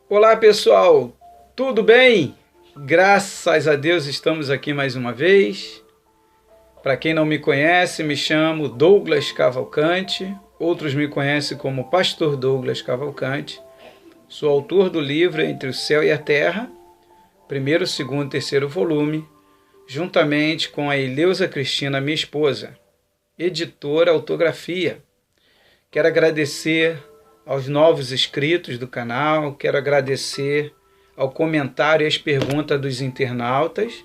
Olá pessoal, tudo bem? Graças a Deus estamos aqui mais uma vez. Para quem não me conhece, me chamo Douglas Cavalcante, outros me conhecem como Pastor Douglas Cavalcante. Sou autor do livro Entre o Céu e a Terra, primeiro, segundo e terceiro volume, juntamente com a Eleusa Cristina, minha esposa, editora Autografia. Quero agradecer aos novos inscritos do canal, quero agradecer ao comentário e às perguntas dos internautas.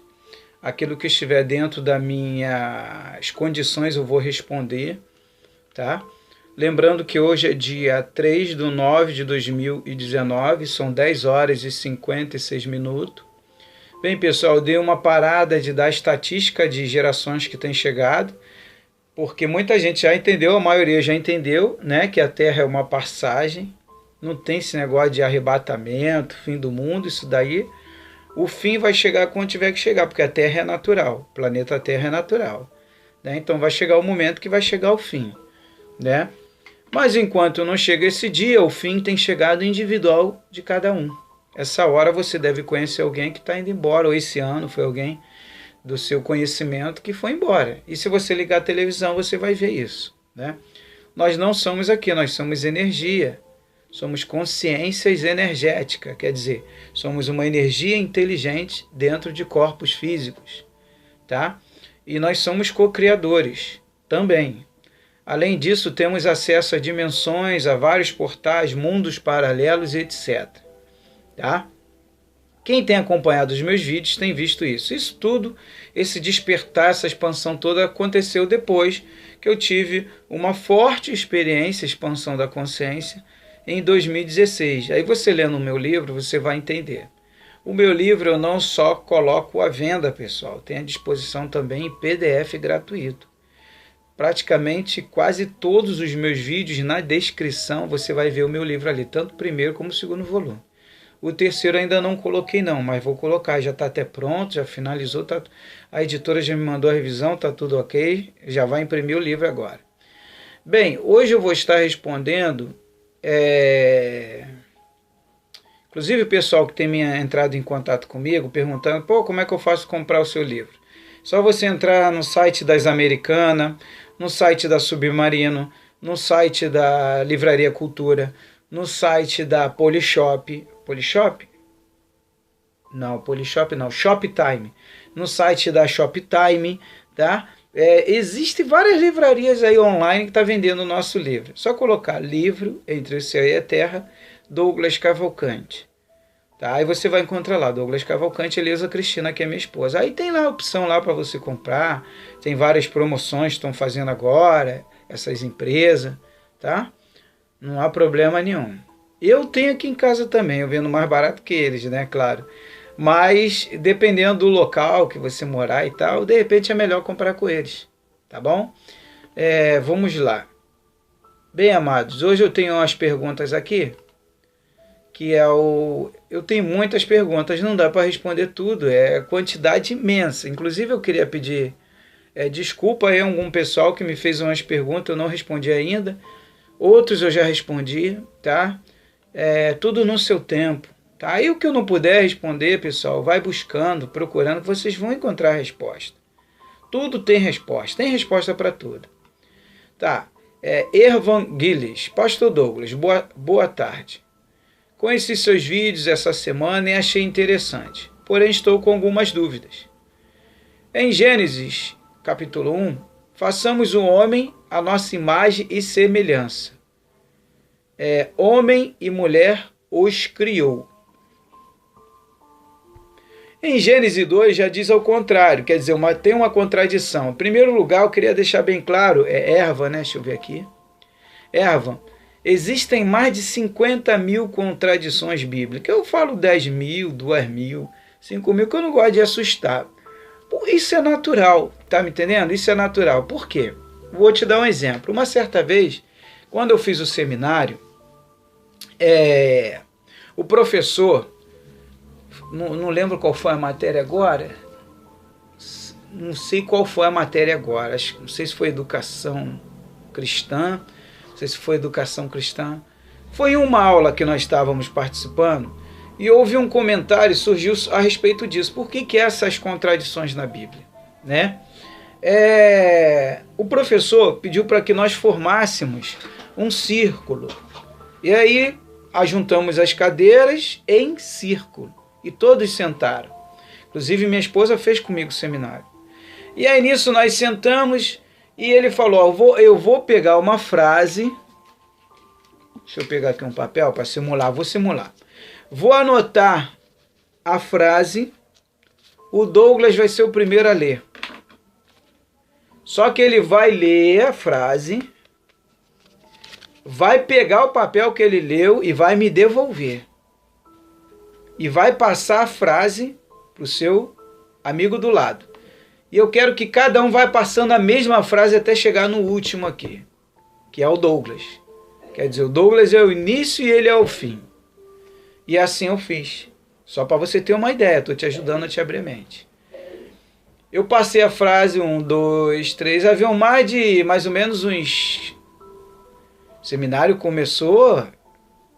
Aquilo que estiver dentro das minhas condições eu vou responder, tá? Lembrando que hoje é dia 3/9/2019, são 10 horas e 56 minutos. Bem, pessoal, eu dei uma parada de dar estatística de gerações que têm chegado, porque muita gente já entendeu, a maioria já entendeu, né, que a Terra é uma passagem, não tem esse negócio de arrebatamento, fim do mundo, isso daí. O fim vai chegar quando tiver que chegar, porque a Terra é natural, o planeta Terra é natural, né? Então vai chegar o momento que vai chegar o fim, né? Mas enquanto não chega esse dia, o fim tem chegado individual de cada um. Essa hora você deve conhecer alguém que está indo embora, ou esse ano foi alguém do seu conhecimento que foi embora. E se você ligar a televisão, você vai ver isso, né? Nós não somos aqui, nós somos energia. Somos consciências energéticas, quer dizer, somos uma energia inteligente dentro de corpos físicos, tá? E nós somos co-criadores também. Além disso, temos acesso a dimensões, a vários portais, mundos paralelos, etc. Tá? Quem tem acompanhado os meus vídeos tem visto isso. Isso tudo, esse despertar, essa expansão toda aconteceu depois que eu tive uma forte experiência, expansão da consciência, em 2016. Aí você lendo o meu livro, você vai entender. O meu livro eu não só coloco à venda, pessoal, tem à disposição também em PDF gratuito. Praticamente quase todos os meus vídeos, na descrição, você vai ver o meu livro ali, tanto o primeiro como o segundo volume. O terceiro ainda não coloquei não, mas vou colocar, já está até pronto, já finalizou, tá, a editora já me mandou a revisão, está tudo ok, já vai imprimir o livro agora. Bem, hoje eu vou estar respondendo, inclusive o pessoal que tem entrado em contato comigo, perguntando, pô, como é que eu faço comprar o seu livro? Só você entrar no site das Americanas, no site da Submarino, no site da Livraria Cultura, no site da Polishop, Polishop? Não, Polishop não, Shoptime, no site da Shoptime, tá? Existem várias livrarias aí online que estão vendendo o nosso livro. Só colocar livro Entre o Céu e a Terra, Douglas Cavalcante. Tá? Aí você vai encontrar lá, Douglas Cavalcante e Eleusa Cristina, que é minha esposa. Aí tem lá a opção lá para você comprar. Tem várias promoções que estão fazendo agora, essas empresas, tá? Não há problema nenhum. Eu tenho aqui em casa também, eu vendo mais barato que eles, né? Claro. Mas dependendo do local que você morar e tal, de repente é melhor comprar com eles, tá bom? Vamos lá. Bem, amados, hoje eu tenho umas perguntas aqui, que eu tenho muitas perguntas, não dá para responder tudo, é quantidade imensa. Inclusive eu queria pedir desculpa aí a algum pessoal que me fez umas perguntas, eu não respondi ainda. Outros eu já respondi, tá? Tudo no seu tempo. Tá? Aí o que eu não puder responder, pessoal, vai buscando, procurando, que vocês vão encontrar a resposta. Tudo tem resposta para tudo. Tá? Ervan Gilles, Pastor Douglas, boa tarde. Conheci seus vídeos essa semana e achei interessante, porém estou com algumas dúvidas. Em Gênesis, capítulo 1, façamos o homem a nossa imagem e semelhança. Homem e mulher os criou. Em Gênesis 2 já diz ao contrário, quer dizer, tem uma contradição. Em primeiro lugar, eu queria deixar bem claro, Ervan, né? Deixa eu ver aqui. Ervan, existem mais de 50.000 contradições bíblicas. Eu falo 10.000, 2.000, 5.000, que eu não gosto de assustar. Isso é natural, tá me entendendo? Isso é natural. Por quê? Vou te dar um exemplo. Uma certa vez, quando eu fiz o seminário, o professor, não lembro qual foi a matéria agora, não sei qual foi a matéria agora, não sei se foi educação cristã, não sei se foi educação cristã, foi uma aula que nós estávamos participando, E houve um comentário, surgiu a respeito disso. Por que essas contradições na Bíblia? Né? O professor pediu para que nós formássemos um círculo. E aí ajuntamos as cadeiras em círculo. E todos sentaram. Inclusive minha esposa fez comigo o seminário. E aí nisso nós sentamos e ele falou, eu vou pegar uma frase. Deixa eu pegar aqui um papel para simular. Vou simular. Vou anotar a frase. O Douglas vai ser o primeiro a ler. Só que ele vai ler a frase, vai pegar o papel que ele leu e vai me devolver. E vai passar a frase para o seu amigo do lado. E eu quero que cada um vai passando a mesma frase até chegar no último aqui, que é o Douglas. Quer dizer, o Douglas é o início e ele é o fim. E assim eu fiz. Só para você ter uma ideia, estou te ajudando a te abrir a mente. Eu passei a frase 1, 2, 3, haviam mais ou menos uns... O seminário começou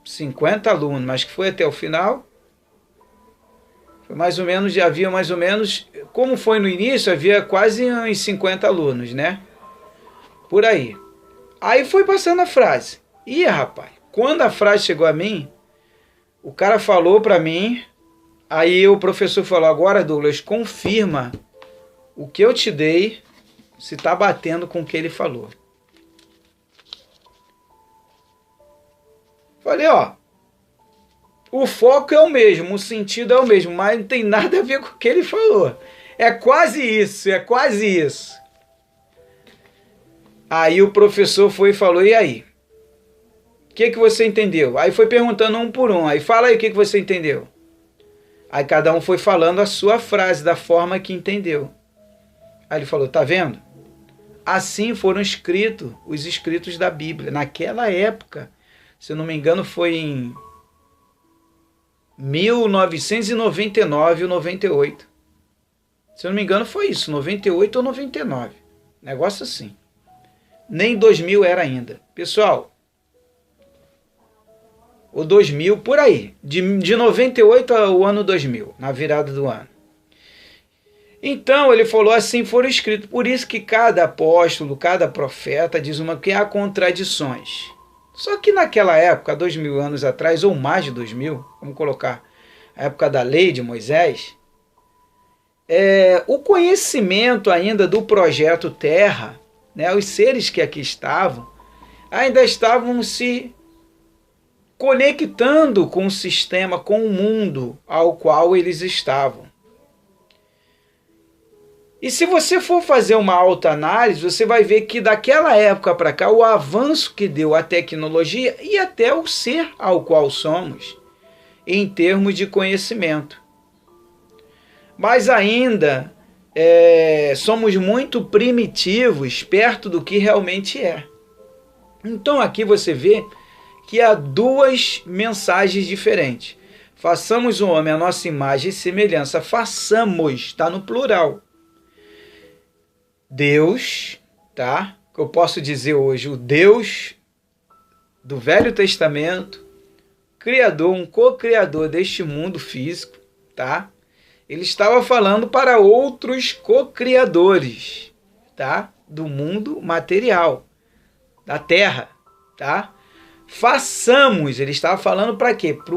50 alunos, mas que foi até o final. Foi havia mais ou menos, como foi no início, havia quase uns 50 alunos, né? Por aí. Aí foi passando a frase. E rapaz, quando a frase chegou a mim, o cara falou para mim, aí o professor falou, agora Douglas, confirma o que eu te dei, se está batendo com o que ele falou. Falei, o foco é o mesmo, o sentido é o mesmo, mas não tem nada a ver com o que ele falou. É quase isso. Aí o professor foi e falou, e aí? O que você entendeu? Aí foi perguntando um por um, aí fala aí o que você entendeu. Aí cada um foi falando a sua frase, da forma que entendeu. Aí ele falou, tá vendo? Assim foram escritos os escritos da Bíblia. Naquela época, se eu não me engano, foi em 1999 ou 98. Se eu não me engano, foi isso, 98 ou 99. Negócio assim. Nem 2000 era ainda. Pessoal, o 2000, por aí. De 98 ao ano 2000, na virada do ano. Então ele falou, assim foram escritos. Por isso que cada apóstolo, cada profeta diz que há contradições. Só que naquela época, 2000 anos atrás, ou mais de 2000, vamos colocar a época da lei de Moisés, o conhecimento ainda do projeto Terra, né, os seres que aqui estavam, ainda estavam se conectando com o sistema, com o mundo ao qual eles estavam. E se você for fazer uma autoanálise, você vai ver que daquela época para cá, o avanço que deu a tecnologia e até o ser ao qual somos, em termos de conhecimento. Mas ainda somos muito primitivos perto do que realmente é. Então aqui você vê que há duas mensagens diferentes. Façamos o homem a nossa imagem e semelhança. Façamos, está no plural. Deus, tá? Que eu posso dizer hoje, o Deus do Velho Testamento, criador, um co-criador deste mundo físico, tá? Ele estava falando para outros co-criadores, tá? Do mundo material, da Terra, tá? Façamos, ele estava falando para quê? Para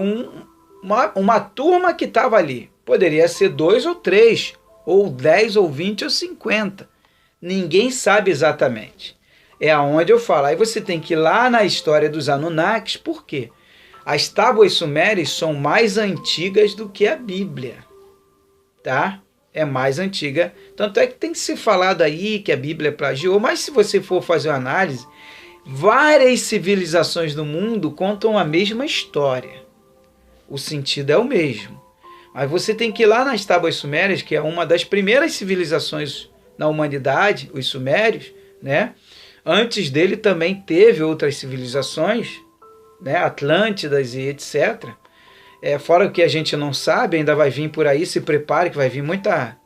uma turma que estava ali. Poderia ser 2 ou 3, ou 10, ou 20, ou 50. Ninguém sabe exatamente. É aonde eu falo. Aí você tem que ir lá na história dos Anunnakis. Por quê? As tábuas sumérias são mais antigas do que a Bíblia. Tá? É mais antiga. Tanto é que tem que se falado aí que a Bíblia plagiou. Mas se você for fazer uma análise, várias civilizações do mundo contam a mesma história. O sentido é o mesmo. Mas você tem que ir lá nas tábuas sumérias, que é uma das primeiras civilizações na humanidade, os sumérios, né? Antes dele também teve outras civilizações, né? Atlântidas e etc. Fora o que a gente não sabe, ainda vai vir por aí, se prepare que vai vir muita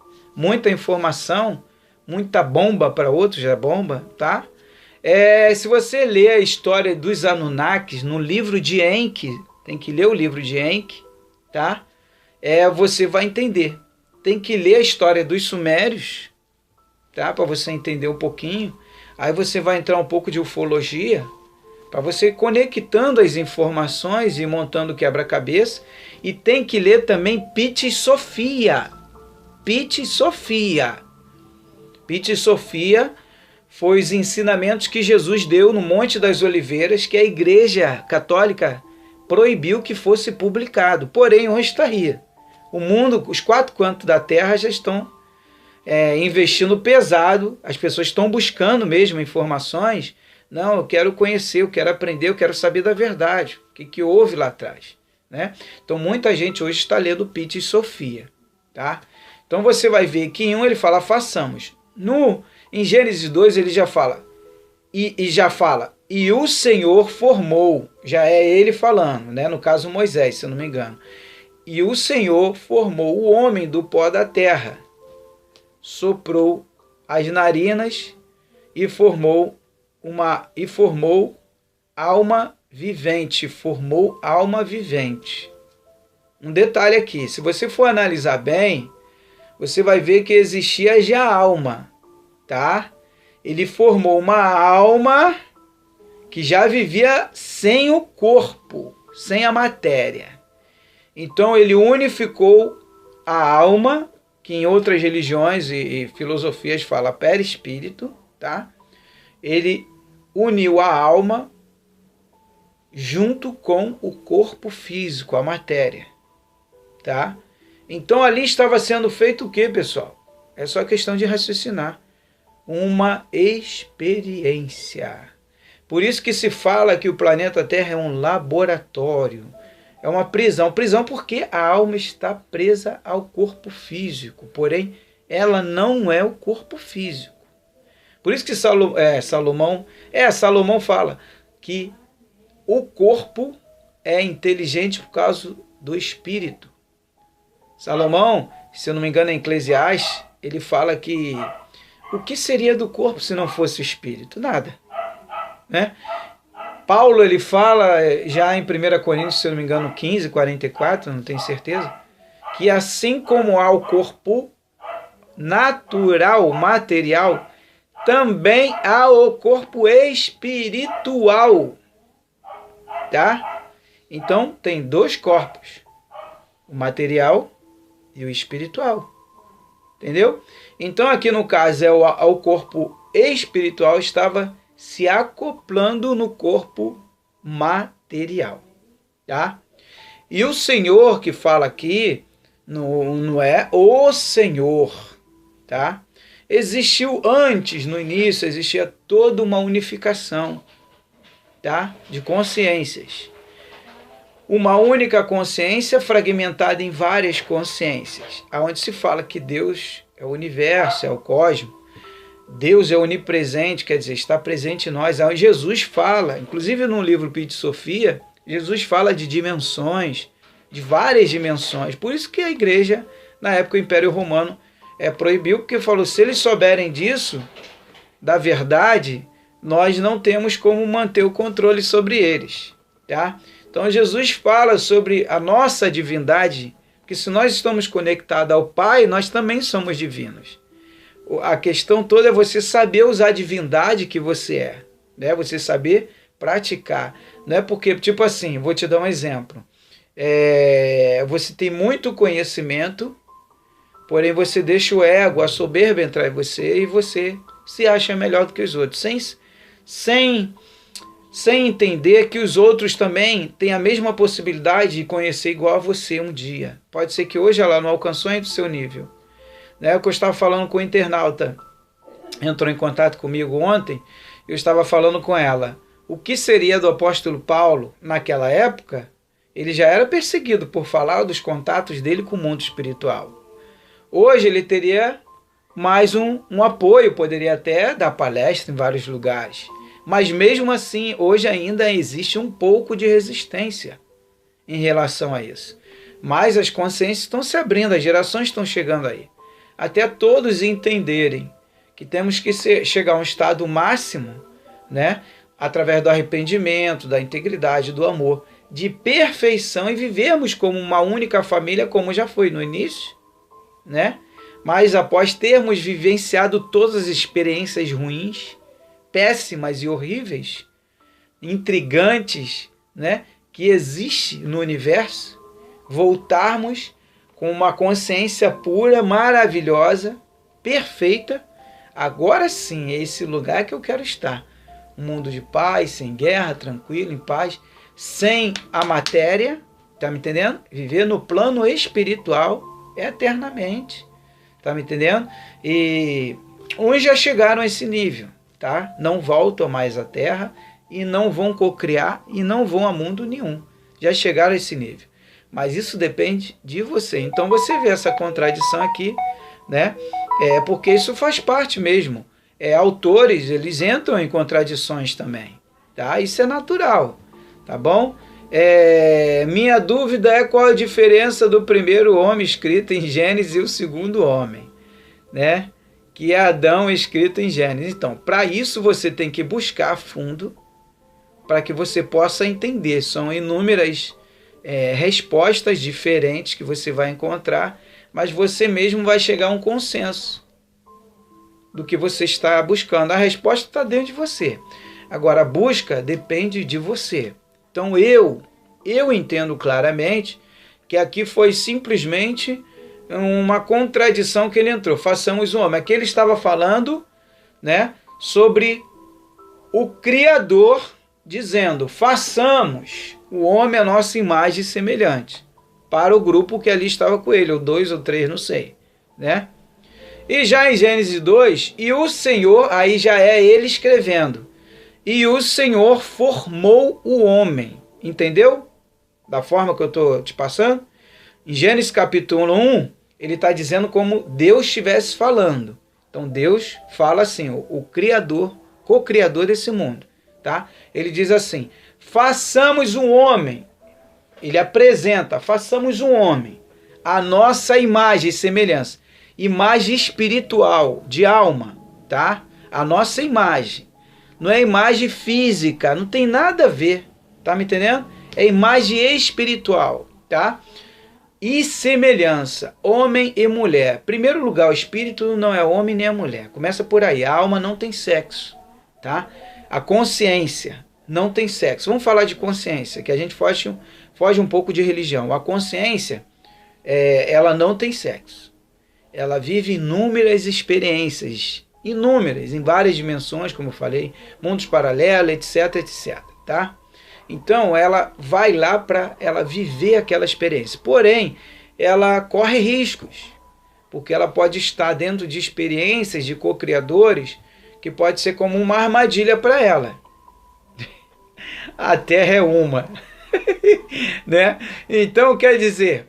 informação, muita bomba para outros, já bomba, tá? Se você ler a história dos Anunnakis no livro de Enki, tem que ler o livro de Enki, tá? Você vai entender. Tem que ler a história dos sumérios, tá? Para você entender um pouquinho. Aí você vai entrar um pouco de ufologia, para você ir conectando as informações e montando quebra-cabeça. E tem que ler também Pitty Sophia. Pitty Sophia. Pitty Sophia foi os ensinamentos que Jesus deu no Monte das Oliveiras, que a Igreja Católica proibiu que fosse publicado. Porém, onde estaria? O mundo, os 4 cantos da Terra já estão investindo pesado, as pessoas estão buscando mesmo informações. Não, eu quero conhecer, eu quero aprender, eu quero saber da verdade, o que houve lá atrás, né? Então muita gente hoje está lendo Pitty Sophia, tá? Então você vai ver que em um ele fala façamos. Em Gênesis 2 ele já fala, e o Senhor formou, já é ele falando, né? No caso Moisés, se eu não me engano. E o Senhor formou o homem do pó da terra, soprou as narinas e formou alma vivente. Formou alma vivente. Um detalhe aqui, se você for analisar bem, você vai ver que existia já alma, tá? Ele formou uma alma que já vivia sem o corpo, sem a matéria. Então ele unificou a alma, que em outras religiões e filosofias fala perispírito, tá? Ele uniu a alma junto com o corpo físico, a matéria, tá? Então ali estava sendo feito o que, pessoal? É só questão de raciocinar. Uma experiência. Por isso que se fala que o planeta Terra é um laboratório. É uma prisão. Prisão porque a alma está presa ao corpo físico. Porém, ela não é o corpo físico. Por isso que Salomão fala que o corpo é inteligente por causa do espírito. Salomão, se eu não me engano, em Eclesiastes, ele fala que o que seria do corpo se não fosse o espírito? Nada, né? Paulo, ele fala já em 1 Coríntios, se eu não me engano, 15, 44, não tenho certeza, que assim como há o corpo natural, material, também há o corpo espiritual, tá? Então, tem 2 corpos, o material e o espiritual, entendeu? Então, aqui no caso, o corpo espiritual estava se acoplando no corpo material, tá? E o Senhor que fala aqui, não é o Senhor, tá? Existiu antes, no início, existia toda uma unificação, tá? De consciências. Uma única consciência fragmentada em várias consciências, onde se fala que Deus é o universo, é o cosmos. Deus é onipresente, quer dizer, está presente em nós. Aí Jesus fala, inclusive no livro Pitty Sophia, Jesus fala de dimensões, de várias dimensões. Por isso que a igreja, na época do Império Romano, proibiu, porque falou, se eles souberem disso, da verdade, nós não temos como manter o controle sobre eles, tá? Então Jesus fala sobre a nossa divindade, que se nós estamos conectados ao Pai, nós também somos divinos. A questão toda é você saber usar a divindade que você é, né? Você saber praticar. Não é porque, tipo assim, vou te dar um exemplo. Você tem muito conhecimento, porém você deixa o ego, a soberba entrar em você e você se acha melhor do que os outros, sem entender que os outros também têm a mesma possibilidade de conhecer igual a você um dia. Pode ser que hoje ela não alcançou ainda o seu nível. Né? Eu estava falando com o internauta, entrou em contato comigo ontem, eu estava falando com ela. O que seria do apóstolo Paulo naquela época? Ele já era perseguido por falar dos contatos dele com o mundo espiritual. Hoje ele teria mais um apoio, poderia até dar palestra em vários lugares. Mas mesmo assim, hoje ainda existe um pouco de resistência em relação a isso. Mas as consciências estão se abrindo, as gerações estão chegando aí. Até todos entenderem que temos que chegar a um estado máximo, né? Através do arrependimento, da integridade, do amor. de perfeição e vivermos como uma única família, como já foi no início, né? Mas após termos vivenciado todas as experiências ruins, péssimas e horríveis, intrigantes, né, que existe no universo, voltarmos com uma consciência pura, maravilhosa, perfeita. Agora sim, é esse lugar que eu quero estar. Um mundo de paz, sem guerra, tranquilo, em paz, sem a matéria, tá me entendendo? Viver no plano espiritual eternamente, tá me entendendo? E uns já chegaram a esse nível, tá? Não voltam mais à Terra e não vão cocriar e não vão a mundo nenhum. Já chegaram a esse nível. Mas isso depende de você. Então você vê essa contradição aqui, né? Porque isso faz parte mesmo. Autores, eles entram em contradições também, tá? Isso é natural, tá bom? Minha dúvida é qual a diferença do primeiro homem escrito em Gênesis e o segundo homem, né? Que é Adão escrito em Gênesis. Então, para isso você tem que buscar a fundo, para que você possa entender. São inúmeras respostas diferentes que você vai encontrar, mas você mesmo vai chegar a um consenso do que você está buscando. A resposta está dentro de você. Agora, a busca depende de você. Então, eu entendo claramente que aqui foi simplesmente uma contradição que ele entrou. Façamos um homem. Aqui ele estava falando, né, sobre o Criador, dizendo, façamos o homem a nossa imagem semelhante, para o grupo que ali estava com ele, ou 2 ou 3, não sei, né? E já em Gênesis 2, e o Senhor, aí já é ele escrevendo, e o Senhor formou o homem, entendeu? Da forma que eu estou te passando. Em Gênesis capítulo 1, ele está dizendo como Deus estivesse falando. Então Deus fala assim, o Criador, co-criador desse mundo, tá? Ele diz assim, façamos um homem, ele apresenta, façamos um homem, a nossa imagem e semelhança, imagem espiritual, de alma, tá? A nossa imagem, não é imagem física, não tem nada a ver, tá me entendendo? É imagem espiritual, tá? E semelhança, homem e mulher. Primeiro lugar, o espírito não é homem nem a mulher, começa por aí, a alma não tem sexo, tá? A consciência não tem sexo. Vamos falar de consciência, que a gente foge um pouco de religião. A consciência, ela não tem sexo. Ela vive inúmeras experiências, inúmeras, em várias dimensões, como eu falei, mundos paralelos, etc, etc, tá? Então, ela vai lá para ela viver aquela experiência. Porém, ela corre riscos, porque ela pode estar dentro de experiências de co-criadores que pode ser como uma armadilha para ela. A Terra é uma. Né? Então, quer dizer,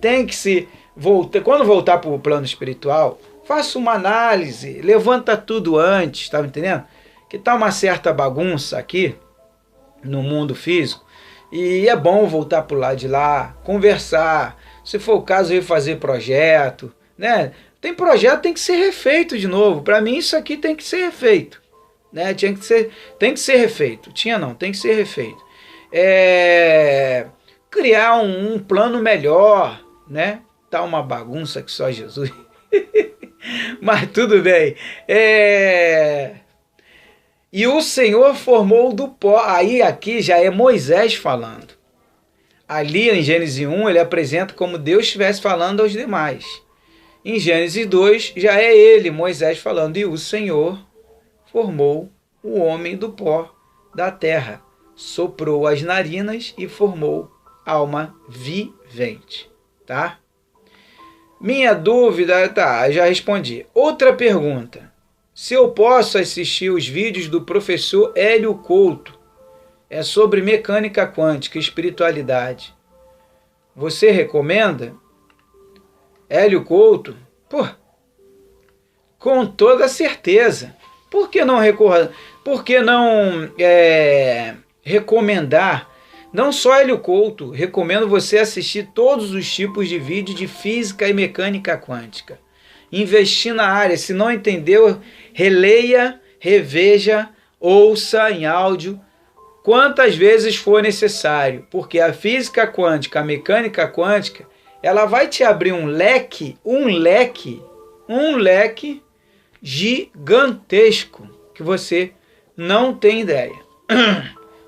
tem que se voltar. Quando voltar para o plano espiritual, faça uma análise, levanta tudo antes, tá me entendendo? Que tá uma certa bagunça aqui no mundo físico, e é bom voltar para o lado de lá, conversar, se for o caso, refazer projeto, né? Tem projeto, tem que ser refeito de novo. Para mim, isso aqui tem que ser refeito, né? Tem que ser refeito. Tem que ser refeito. Criar um plano melhor, né? Tá uma bagunça que só Jesus. Mas tudo bem. E o Senhor formou do pó. Aí aqui já é Moisés falando. Ali em Gênesis 1 ele apresenta como Deus estivesse falando aos demais. Em Gênesis 2 já é ele, Moisés, falando. E o Senhor formou o homem do pó da terra. Soprou as narinas e formou alma vivente. Tá? Minha dúvida, tá, já respondi. Outra pergunta. Se eu posso assistir os vídeos do professor Hélio Couto, é sobre mecânica quântica e espiritualidade, você recomenda? Hélio Couto? Pô, com toda certeza. Por que não recomendar? Não só Hélio Couto, recomendo você assistir todos os tipos de vídeo de física e mecânica quântica. Investir na área, se não entendeu, releia, reveja, ouça em áudio quantas vezes for necessário, porque a física quântica, a mecânica quântica, ela vai te abrir um leque gigantesco que você não tem ideia.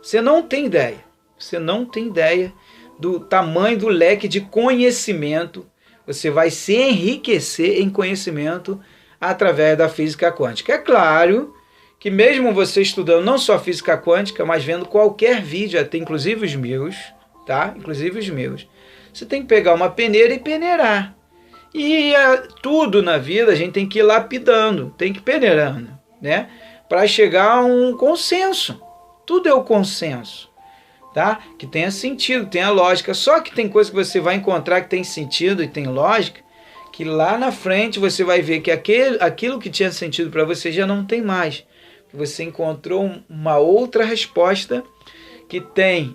Você não tem ideia do tamanho do leque de conhecimento. Você vai se enriquecer em conhecimento através da física quântica. É claro que mesmo você estudando não só física quântica, mas vendo qualquer vídeo, até inclusive os meus, tá? Inclusive os meus. Você tem que pegar uma peneira e peneirar. E tudo na vida a gente tem que ir lapidando, tem que ir peneirando, né? Para chegar a um consenso. Tudo é o consenso, tá? Que tenha sentido, tenha lógica. Só que tem coisa que você vai encontrar que tem sentido e tem lógica, que lá na frente você vai ver que aquilo que tinha sentido para você já não tem mais. Você encontrou uma outra resposta que tem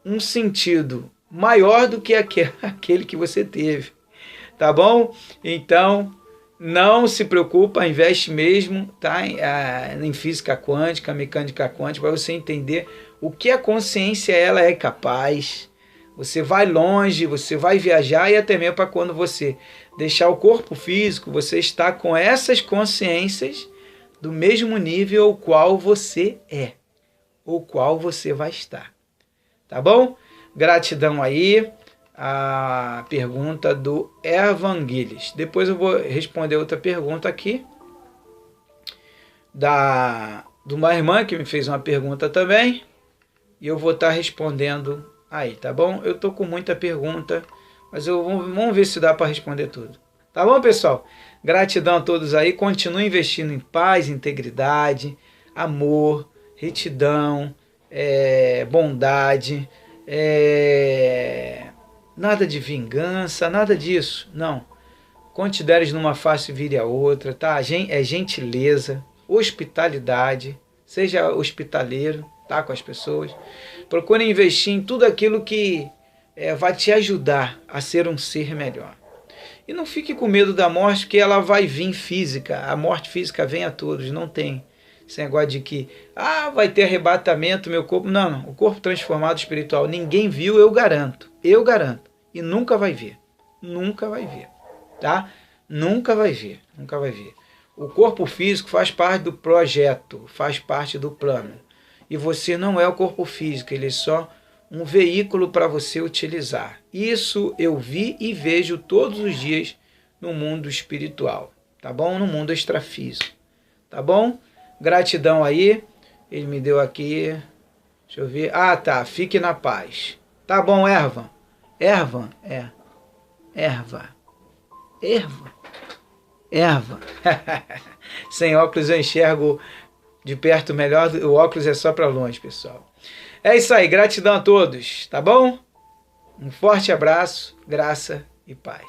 um sentido maior do que aquele que você teve, tá bom? Então, não se preocupa, investe mesmo, tá? Em física quântica, mecânica quântica, para você entender o que a consciência ela é capaz. Você vai longe, você vai viajar, e até mesmo para quando você deixar o corpo físico, você está com essas consciências do mesmo nível ao qual você é, ou qual você vai estar. Tá bom? Gratidão aí. A pergunta do Evangelis. Depois eu vou responder outra pergunta aqui de uma irmã que me fez uma pergunta também, e eu vou estar respondendo aí, tá bom? Eu tô com muita pergunta, mas vamos ver se dá para responder tudo. Tá bom, pessoal? Gratidão a todos aí. Continue investindo em paz, integridade, amor, retidão, bondade, nada de vingança, nada disso, não. Consideres numa face vire a outra, tá? É gentileza, hospitalidade, seja hospitaleiro, tá? Com as pessoas. Procure investir em tudo aquilo que vai te ajudar a ser um ser melhor. E não fique com medo da morte, que ela vai vir física. A morte física vem a todos, não tem esse negócio de que vai ter arrebatamento, meu corpo. Não, o corpo transformado espiritual, ninguém viu, eu garanto. E nunca vai ver. Nunca vai ver. Tá? Nunca vai ver. O corpo físico faz parte do projeto, faz parte do plano. E você não é o corpo físico, ele é só um veículo para você utilizar. Isso eu vi e vejo todos os dias no mundo espiritual. Tá bom? No mundo extrafísico. Tá bom? Gratidão aí. Ele me deu aqui. Deixa eu ver. Tá. Fique na paz. Tá bom, Erva. Erva. Sem óculos eu enxergo de perto melhor. O óculos é só para longe, pessoal. É isso aí. Gratidão a todos. Tá bom? Um forte abraço, graça e paz.